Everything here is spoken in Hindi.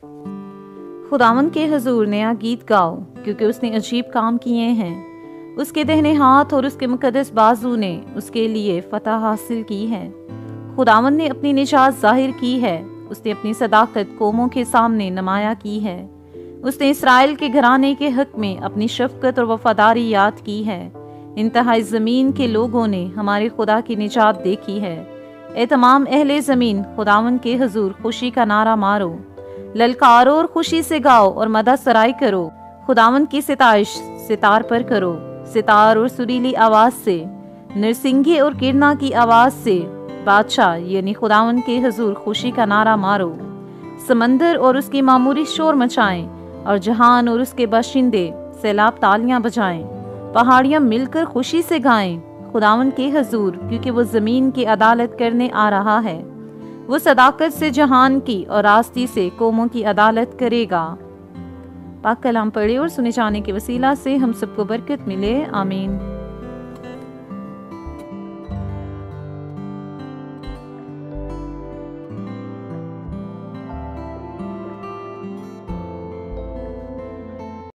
खुदावंद के हुजूर नया गीत गाओ, क्योंकि उसने अजीब काम किए हैं। उसके दाहिने हाथ और उसके मुकद्दस बाजू ने उसके लिए फतह हासिल की है। खुदावंद ने अपनी निजात जाहिर की है। उसने अपनी सदाकत कौमों के सामने नमाया की है। उसने इसराइल के घराने के हक में अपनी शफकत और वफादारी याद की है। इंतहाई ज़मीन के लोगों ने हमारे खुदा की निजात देखी है। ए तमाम अहले ज़मीन, खुदावंद के हुजूर खुशी का नारा मारो, ललकारो और खुशी से गाओ और मदह सराय करो। खुदावंद की सिताइश सितार पर करो, सितार और सुरीली आवाज से, नरसिंगे और किरना की आवाज से बादशाह यानी खुदावंद के हुजूर खुशी का नारा मारो। समंदर और उसकी मामूरी शोर मचाएं और जहान और उसके बाशिंदे सैलाब तालियां बजाएं। पहाड़ियां मिलकर खुशी से गाएं खुदावंद के हुजूर, क्योंकि वो जमीन की अदालत करने आ रहा है। वो सदाकत से जहान की और रास्ती से कौमों की अदालत करेगा। पाक कलाम पढ़े और सुने जाने के वसीला से हम सबको बरकत मिले। आमीन।